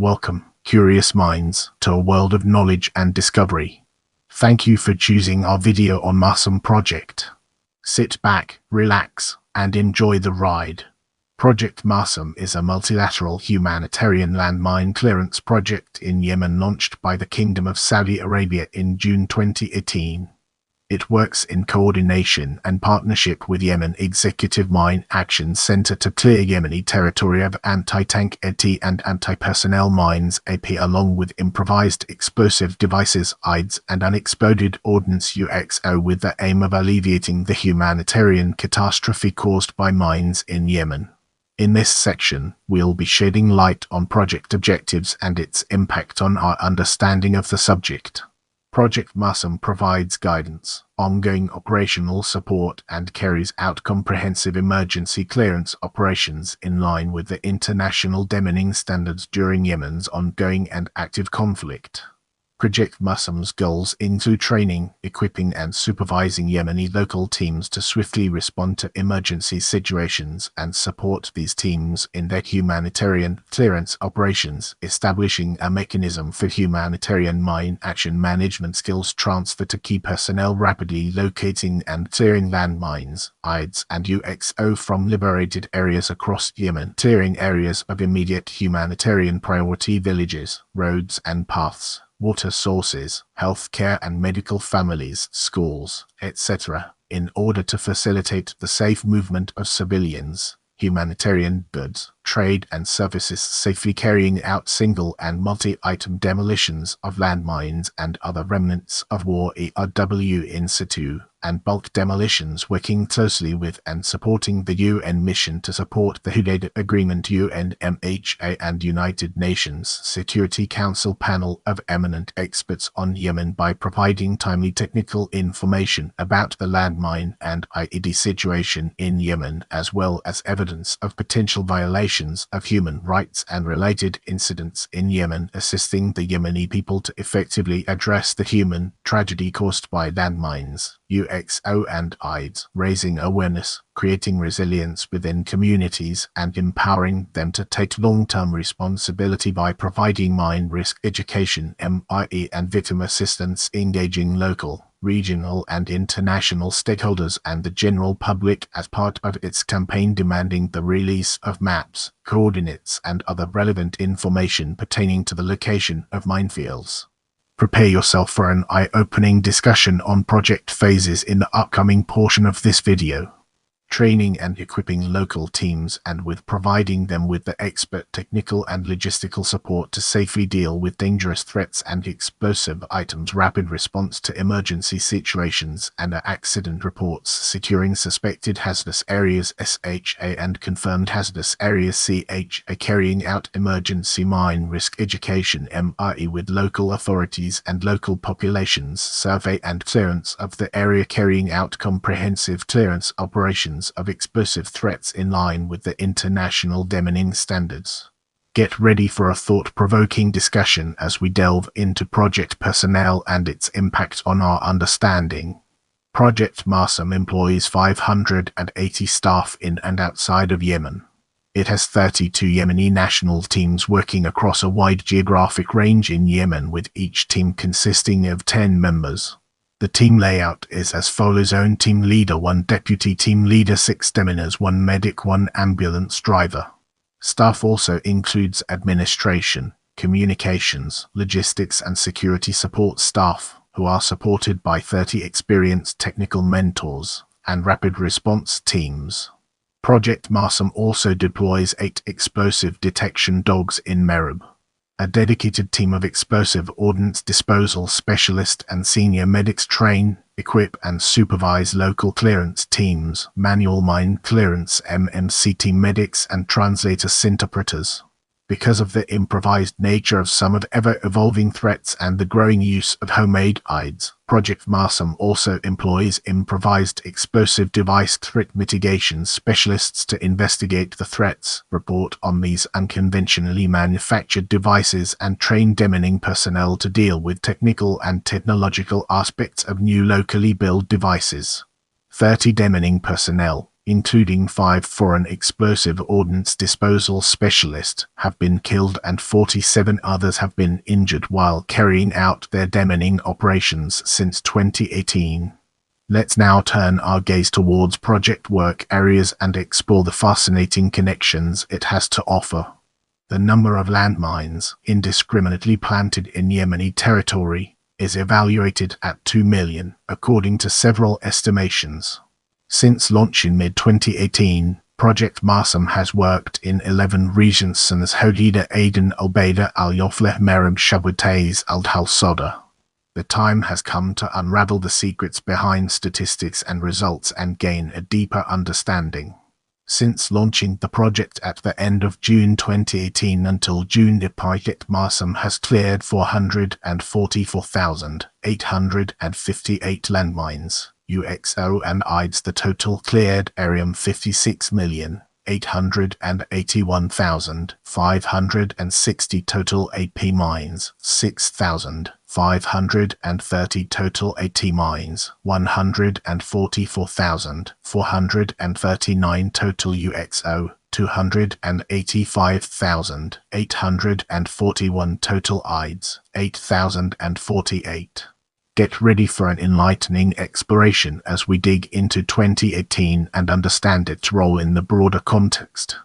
Welcome, curious minds, to a world of knowledge and discovery. Thank you for choosing our video on Masam Project. Sit back, relax, and enjoy the ride. Project Masam is a multilateral humanitarian landmine clearance project in Yemen launched by the Kingdom of Saudi Arabia in June 2018. It works in coordination and partnership with Yemen Executive Mine Action Center to clear Yemeni territory of anti-tank AT and anti-personnel mines AP along with improvised explosive devices IEDs and unexploded ordnance UXO with the aim of alleviating the humanitarian catastrophe caused by mines in Yemen. In this section, we'll be shedding light on project objectives and its impact on our understanding of the subject. Project Masam provides guidance, ongoing operational support and carries out comprehensive emergency clearance operations in line with the international demining standards during Yemen's ongoing and active conflict. Project Masam's goals include training, equipping and supervising Yemeni local teams to swiftly respond to emergency situations and support these teams in their humanitarian clearance operations, establishing a mechanism for humanitarian mine action management skills transfer to key personnel rapidly locating and clearing landmines, IEDs and UXO from liberated areas across Yemen, clearing areas of immediate humanitarian priority villages, roads and paths, water sources, healthcare and medical families, schools, etc., in order to facilitate the safe movement of civilians, humanitarian goods, trade and services, safely carrying out single and multi-item demolitions of landmines and other remnants of war ERW in situ, and bulk demolitions, working closely with and supporting the UN mission to support the Hudaydah Agreement UNMHA and United Nations Security Council panel of eminent experts on Yemen by providing timely technical information about the landmine and IED situation in Yemen as well as evidence of potential violations of human rights and related incidents in Yemen, assisting the Yemeni people to effectively address the human tragedy caused by landmines, UXO and IEDs, raising awareness, creating resilience within communities and empowering them to take long-term responsibility by providing mine risk education MIE and victim assistance, engaging local, regional and international stakeholders and the general public as part of its campaign demanding the release of maps, coordinates and other relevant information pertaining to the location of minefields. Prepare yourself for an eye-opening discussion on project phases in the upcoming portion of this video. Training and equipping local teams and with providing them with the expert technical and logistical support to safely deal with dangerous threats and explosive items, rapid response to emergency situations and accident reports, securing suspected hazardous areas SHA and confirmed hazardous areas CHA, carrying out emergency mine risk education MIE with local authorities and local populations, survey and clearance of the area, carrying out comprehensive clearance operations of explosive threats in line with the international demining standards. Get ready for a thought-provoking discussion as we delve into project personnel and its impact on our understanding. Project Masam employs 580 staff in and outside of Yemen. It has 32 Yemeni national teams working across a wide geographic range in Yemen, with each team consisting of 10 members. The team layout is as follows: own team leader, 1 deputy team leader, 6 deminers, 1 medic, 1 ambulance driver. Staff also includes administration, communications, logistics and security support staff, who are supported by 30 experienced technical mentors, and rapid response teams. Project Masam also deploys 8 explosive detection dogs in Merib, a dedicated team of explosive ordnance disposal specialists and senior medics train, equip and supervise local clearance teams, manual mine clearance MMC team medics and translators interpreters. Because of the improvised nature of some of ever-evolving threats and the growing use of homemade IEDs, Project Masam also employs improvised explosive device threat mitigation specialists to investigate the threats, report on these unconventionally manufactured devices and train demining personnel to deal with technical and technological aspects of new locally built devices. 30 demining personnel, including 5 foreign explosive ordnance disposal specialists, have been killed and 47 others have been injured while carrying out their demining operations since 2018. Let's now turn our gaze towards project work areas and explore the fascinating connections it has to offer. The number of landmines indiscriminately planted in Yemeni territory is evaluated at 2 million, according to several estimations. Since launch in mid-2018, Project Masam has worked in 11 regions since Hodida Aden al-Baida al-Yofleh Merib Shabutaz al-Halsoda. The time has come to unravel the secrets behind statistics and results and gain a deeper understanding. Since launching the project at the end of June 2018 until June, the Project Masam has cleared 444,858 landmines, UXO, and IEDs. The total cleared area 56,881,560 total AP mines, 6,530 total AT mines, 144,439 total UXO, 285,841 total IEDs, 8,048. Get ready for an enlightening exploration as we dig into 2018 and understand its role in the broader context.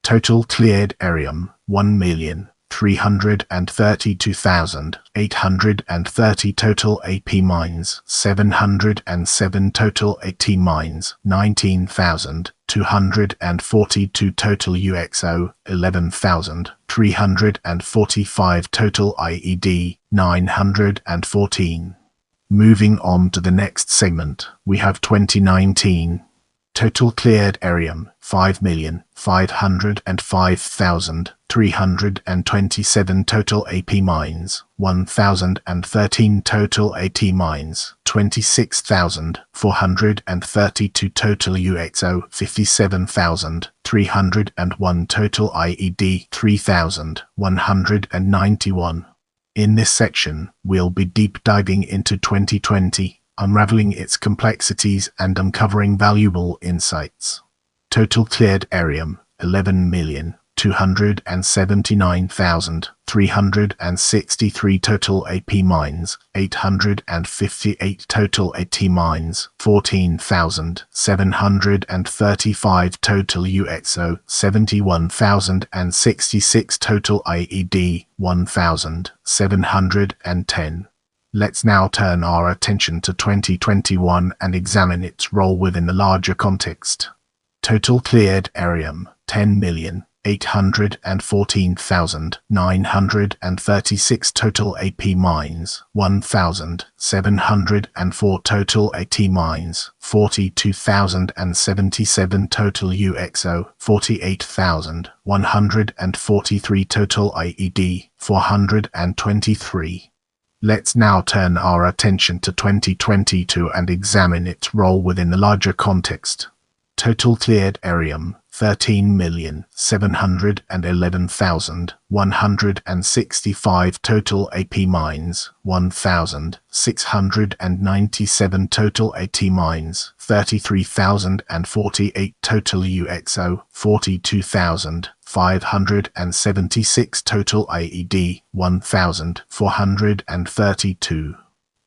Total cleared area 1,332,830 total AP mines, 707 total AT mines, 19,242 total UXO, 11,345 total IED, 914. Moving on to the next segment, we have 2019. Total cleared area 5,505,327 total AP mines, 1,013 total AT mines, 26,432 total UXO, 57,301 total IED, 3,191. In this section, we'll be deep diving into 2020, unraveling its complexities and uncovering valuable insights. Total cleared area 11,279,363 total AP mines, 858 total AT mines, 14,735 total UXO, 71,066 total IED, 1,710. Let's now turn our attention to 2021 and examine its role within the larger context. Total cleared area 10,814,936 total AP mines, 1,704 total AT mines, 42,077 total UXO, 48,143 total IED, 423. Let's now turn our attention to 2022 and examine its role within the larger context. Total cleared area 13,711,165 total AP mines, 1,697 total AT mines, 33,048 total UXO, 42,576 total IED, 1,432.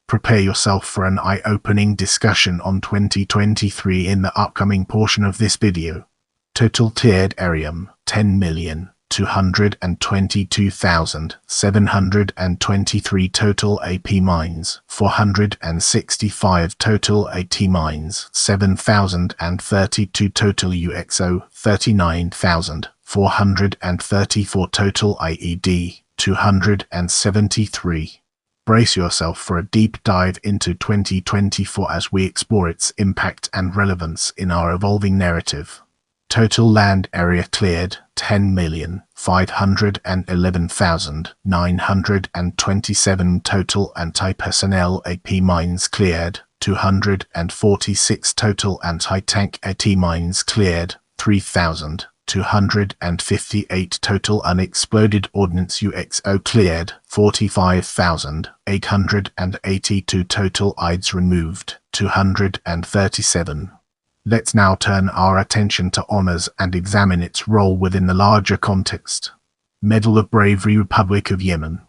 Prepare yourself for an eye-opening discussion on 2023 in the upcoming portion of this video. Total cleared area 10,222,723 total AP mines, 465 total AT mines, 7,032 total UXO, 39,434 total IED, 273. Brace yourself for a deep dive into 2024 as we explore its impact and relevance in our evolving narrative. Total land area cleared 10,511,927 total anti-personnel AP mines cleared, 246 total anti-tank AT mines cleared, 3,258 total unexploded ordnance UXO cleared, 45,882 total IEDs removed, 237. Let's now turn our attention to honors and examine its role within the larger context. Medal of Bravery, Republic of Yemen.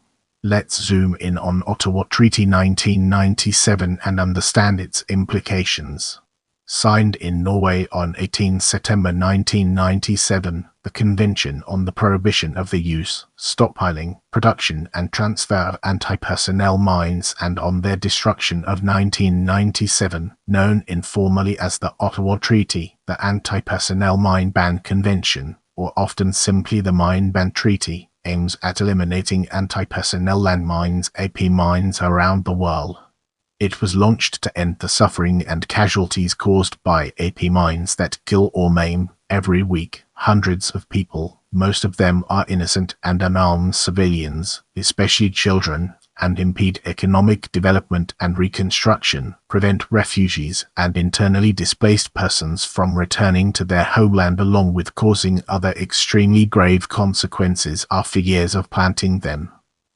Let's zoom in on Ottawa Treaty 1997 and understand its implications. Signed in Norway on 18 September 1997, the Convention on the Prohibition of the Use, Stockpiling, Production and Transfer of Anti-Personnel Mines and on their Destruction of 1997, known informally as the Ottawa Treaty, the Anti-Personnel Mine Ban Convention, or often simply the Mine Ban Treaty, aims at eliminating anti-personnel landmines (AP mines) around the world. It was launched to end the suffering and casualties caused by AP mines that kill or maim, every week, hundreds of people. Most of them are innocent and unarmed civilians, especially children, and impede economic development and reconstruction, prevent refugees and internally displaced persons from returning to their homeland, along with causing other extremely grave consequences after years of planting them.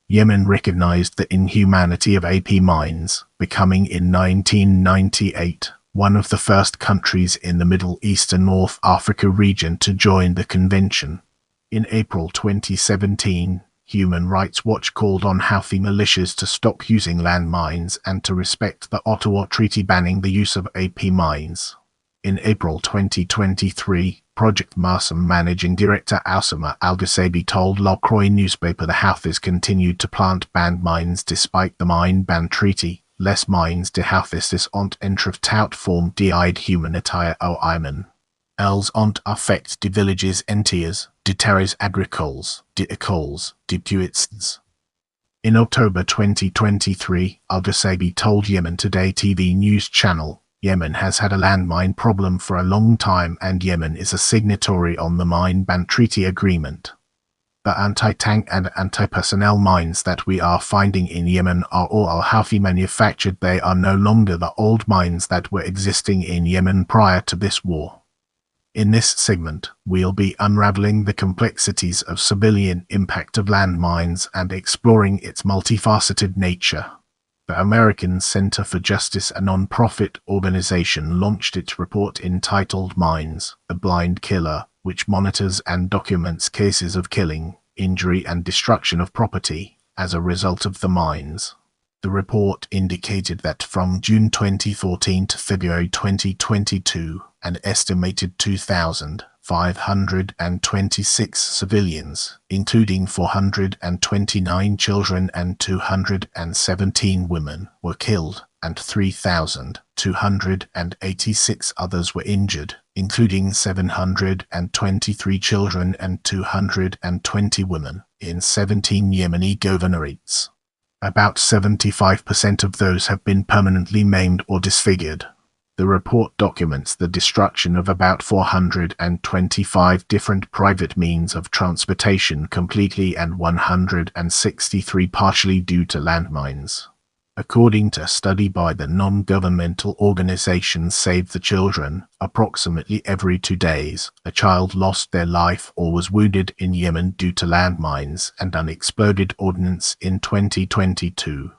Yemen recognized the inhumanity of AP mines, becoming in 1998 one of the first countries in the Middle East and North Africa region to join the convention. In April 2017, Human Rights Watch called on Houthi militias to stop using landmines and to respect the Ottawa Treaty banning the use of AP mines. In April 2023, Project Masam managing director Osama Al-Ghassabi told La Croix newspaper the Houthis continued to plant banned mines despite the mine ban treaty. Les mines de Houthis ont entretout forme d'aide humanitaire au Yemen. Elles ont affecté de villages entiers, de terres agricoles, de écoles, de puits. In October 2023, Al-Ghassabi told Yemen Today TV news channel, Yemen has had a landmine problem for a long time and Yemen is a signatory on the Mine Ban Treaty Agreement. The anti-tank and anti-personnel mines that we are finding in Yemen are all Al-Houthi manufactured. They are no longer the old mines that were existing in Yemen prior to this war. In this segment, we'll be unraveling the complexities of civilian impact of landmines and exploring its multifaceted nature. The American Center for Justice, a non-profit organization, launched its report entitled Mines, The Blind Killer, which monitors and documents cases of killing, injury and destruction of property as a result of the mines. The report indicated that from June 2014 to February 2022, an estimated 2,526 civilians, including 429 children and 217 women, were killed, and 3,286 others were injured, including 723 children and 220 women, in 17 Yemeni governorates. About 75% of those have been permanently maimed or disfigured. The report documents the destruction of about 425 different private means of transportation completely and 163 partially due to landmines. According to a study by the non-governmental organization Save the Children, approximately every 2 days, a child lost their life or was wounded in Yemen due to landmines and unexploded ordnance in 2022.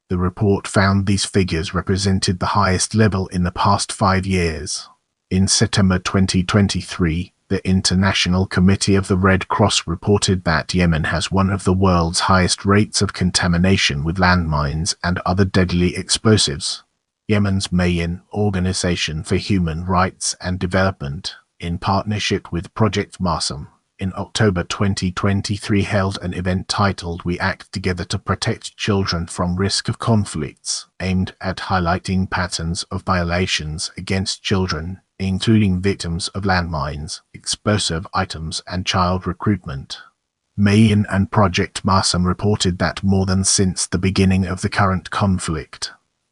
The report found these figures represented the highest level in the past 5 years. In September 2023, the International Committee of the Red Cross reported that Yemen has one of the world's highest rates of contamination with landmines and other deadly explosives. Yemen's main Organization for Human Rights and Development, in partnership with Project Masam, in October 2023 held an event titled We Act Together to Protect Children from Risk of Conflicts, aimed at highlighting patterns of violations against children, including victims of landmines, explosive items and child recruitment. Mayen and Project Masam reported that more than since the beginning of the current conflict.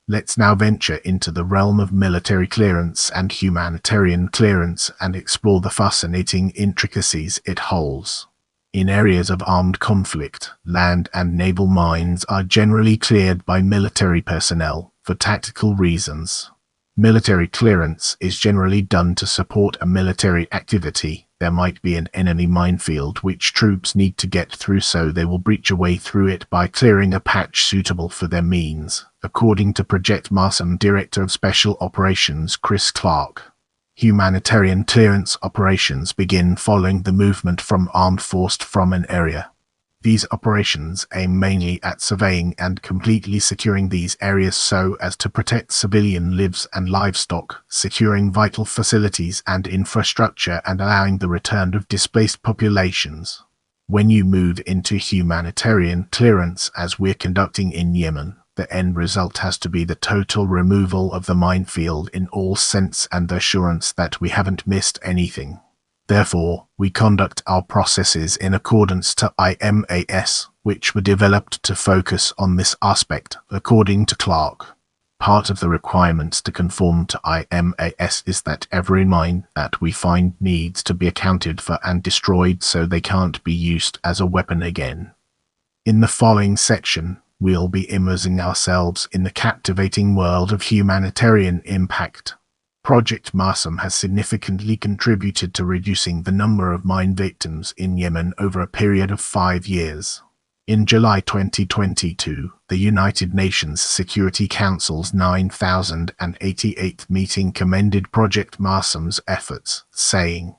Let's now venture into the realm of military clearance and humanitarian clearance and explore the fascinating intricacies it holds. In areas of armed conflict, land and naval mines are generally cleared by military personnel for tactical reasons. Military clearance is generally done to support a military activity. There might be an enemy minefield which troops need to get through, so they will breach a way through it by clearing a patch suitable for their means, according to Project Masam Director of Special Operations Chris Clark. Humanitarian clearance operations begin following the movement from armed forces from an area. These operations aim mainly at surveying and completely securing these areas so as to protect civilian lives and livestock, securing vital facilities and infrastructure, and allowing the return of displaced populations. When you move into humanitarian clearance, as we're conducting in Yemen, the end result has to be the total removal of the minefield in all sense and the assurance that we haven't missed anything. Therefore, we conduct our processes in accordance to IMAS, which were developed to focus on this aspect, according to Clark. Part of the requirements to conform to IMAS is that every mine that we find needs to be accounted for and destroyed so they can't be used as a weapon again. In the following section, we'll be immersing ourselves in the captivating world of humanitarian impact. Project Masam has significantly contributed to reducing the number of mine victims in Yemen over a period of 5 years. In July 2022, the United Nations Security Council's 9088th meeting commended Project Masam's efforts, saying,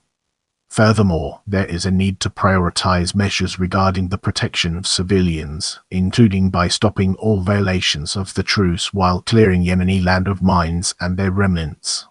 "Furthermore, there is a need to prioritize measures regarding the protection of civilians, including by stopping all violations of the truce while clearing Yemeni land of mines and their remnants."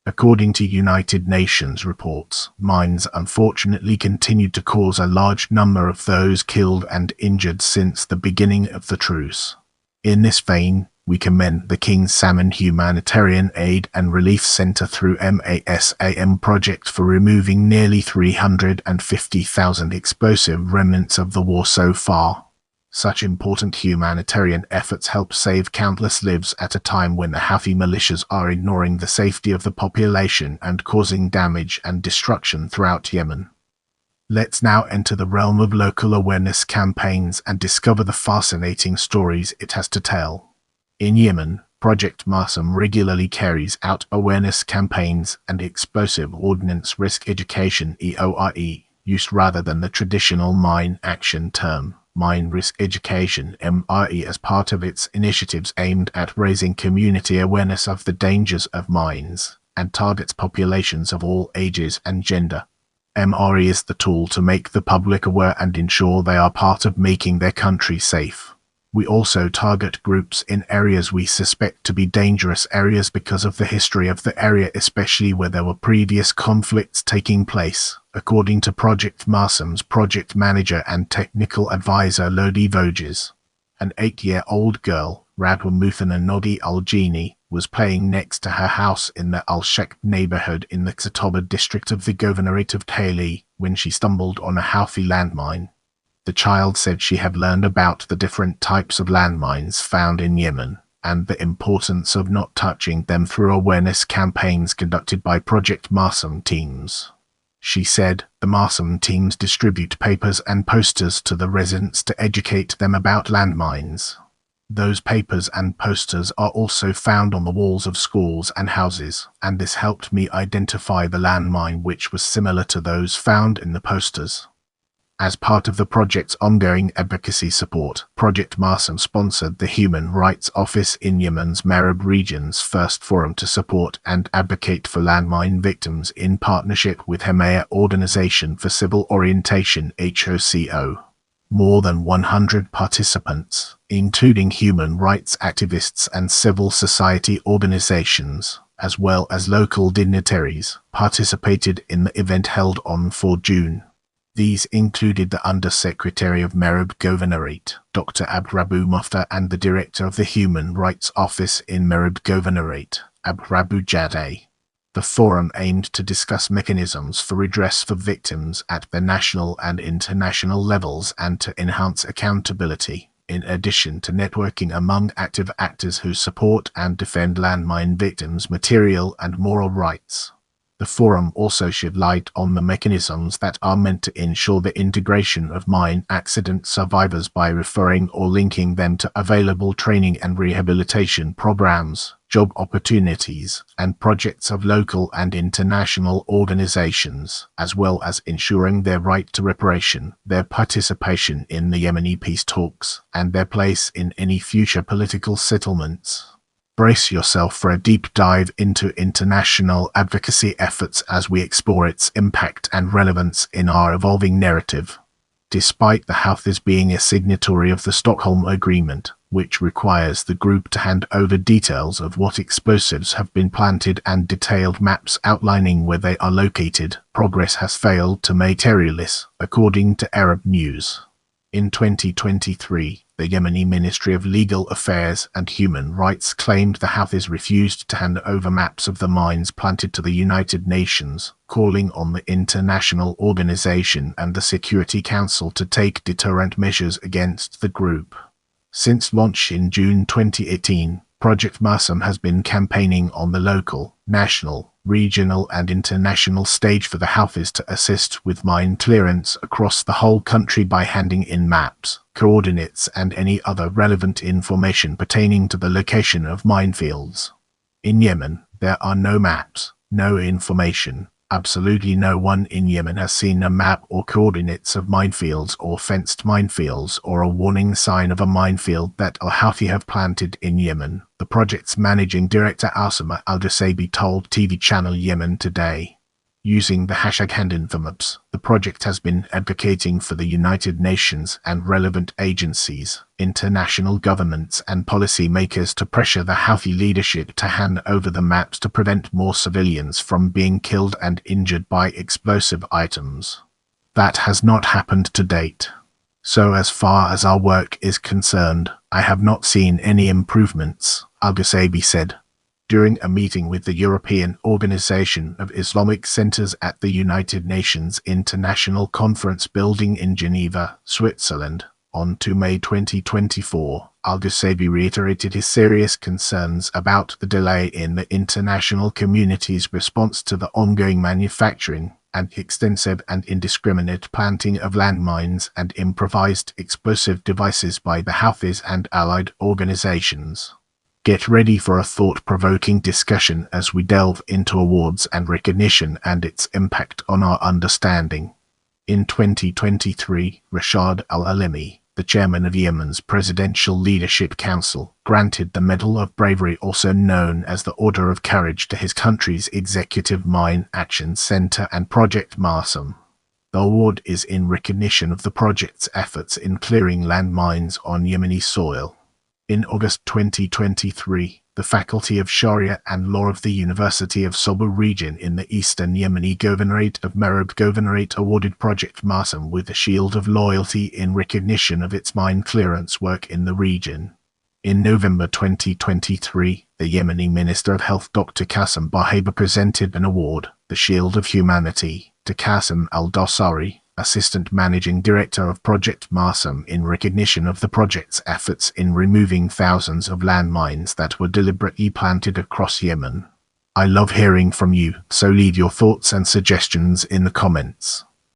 According to United Nations reports, mines unfortunately continued to cause a large number of those killed and injured since the beginning of the truce. In this vein, we commend the King Salman Humanitarian Aid and Relief Center through Masam Project for removing nearly 350,000 explosive remnants of the war so far. Such important humanitarian efforts help save countless lives at a time when the Houthi militias are ignoring the safety of the population and causing damage and destruction throughout Yemen. Let's now enter the realm of local awareness campaigns and discover the fascinating stories it has to tell. In Yemen, Project Masam regularly carries out awareness campaigns and explosive ordnance risk education (EORE) use rather than the traditional mine action term. Mine Risk Education (MRE) as part of its initiatives aimed at raising community awareness of the dangers of mines, and targets populations of all ages and gender. MRE is the tool to make the public aware and ensure they are part of making their country safe. We also target groups in areas we suspect to be dangerous areas because of the history of the area, especially where there were previous conflicts taking place, according to Project Masam's project manager and technical advisor Lodi Voges. An 8-year-old girl, Radwa Muthana Nodi Al-Jini, was playing next to her house in the Al-Sheikh neighborhood in the Qatoba district of the Governorate of Tayli when she stumbled on a Houthi landmine. The child said she had learned about the different types of landmines found in Yemen, and the importance of not touching them through awareness campaigns conducted by Project Masam teams. She said, the Masam teams distribute papers and posters to the residents to educate them about landmines. Those papers and posters are also found on the walls of schools and houses, and this helped me identify the landmine which was similar to those found in the posters. As part of the project's ongoing advocacy support, Project Masam sponsored the Human Rights Office in Yemen's Marib region's first forum to support and advocate for landmine victims in partnership with Himayah Organization for Civil Orientation (HOCO). More than 100 participants, including human rights activists and civil society organizations, as well as local dignitaries, participated in the event held on 4 June. These included the Undersecretary of Marib Governorate, Dr. Abdrabu Mufta, and the Director of the Human Rights Office in Marib Governorate, Abdrabu Jadeh. The forum aimed to discuss mechanisms for redress for victims at the national and international levels and to enhance accountability, in addition to networking among active actors who support and defend landmine victims' material and moral rights. The forum also shed light on the mechanisms that are meant to ensure the integration of mine accident survivors by referring or linking them to available training and rehabilitation programs, job opportunities, and projects of local and international organizations, as well as ensuring their right to reparation, their participation in the Yemeni peace talks, and their place in any future political settlements. Brace yourself for a deep dive into international advocacy efforts as we explore its impact and relevance in our evolving narrative. Despite the Houthis being a signatory of the Stockholm Agreement, which requires the group to hand over details of what explosives have been planted and detailed maps outlining where they are located, progress has failed to materialize, according to Arab News. In 2023, the Yemeni Ministry of Legal Affairs and Human Rights claimed the Houthis refused to hand over maps of the mines planted to the United Nations, calling on the international organization and the Security Council to take deterrent measures against the group. Since launch in June 2018, Project Masam has been campaigning on the local, national, regional and international stage for the Houthis to assist with mine clearance across the whole country by handing in maps, coordinates and any other relevant information pertaining to the location of minefields. In Yemen, there are no maps, no information. Absolutely no one in Yemen has seen a map or coordinates of minefields or fenced minefields or a warning sign of a minefield that al-Houthi have planted in Yemen, the project's managing director Asama al-Dusabi told TV channel Yemen Today. Using the hashtag #HandInfoMaps, the project has been advocating for the United Nations and relevant agencies, international governments and policy makers to pressure the Houthi leadership to hand over the maps to prevent more civilians from being killed and injured by explosive items. That has not happened to date. So as far as our work is concerned, I have not seen any improvements, al-Dusabi said. During a meeting with the European Organization of Islamic Centers at the United Nations International Conference Building in Geneva, Switzerland, on 2 May 2024, al-Dusabi reiterated his serious concerns about the delay in the international community's response to the ongoing manufacturing and extensive and indiscriminate planting of landmines and improvised explosive devices by the Houthis and allied organizations. Get ready for a thought-provoking discussion as we delve into awards and recognition and its impact on our understanding. In 2023, Rashad al-Alimi, the chairman of Yemen's Presidential Leadership Council, granted the Medal of Bravery, also known as the Order of Courage, to his country's Executive Mine Action Center and Project Masam. The award is in recognition of the project's efforts in clearing landmines on Yemeni soil. In August 2023, the Faculty of Sharia and Law of the University of Sobha region in the eastern Yemeni Governorate of Marib Governorate awarded Project Masam with the Shield of Loyalty in recognition of its mine clearance work in the region. In November 2023, the Yemeni Minister of Health Dr. Qasim Baheba presented an award, the Shield of Humanity, to Qasim al-Dosari, Assistant Managing Director of Project Masam, in recognition of the project's efforts in removing thousands of landmines that were deliberately planted across Yemen. I love hearing from you, so leave your thoughts and suggestions in the comments.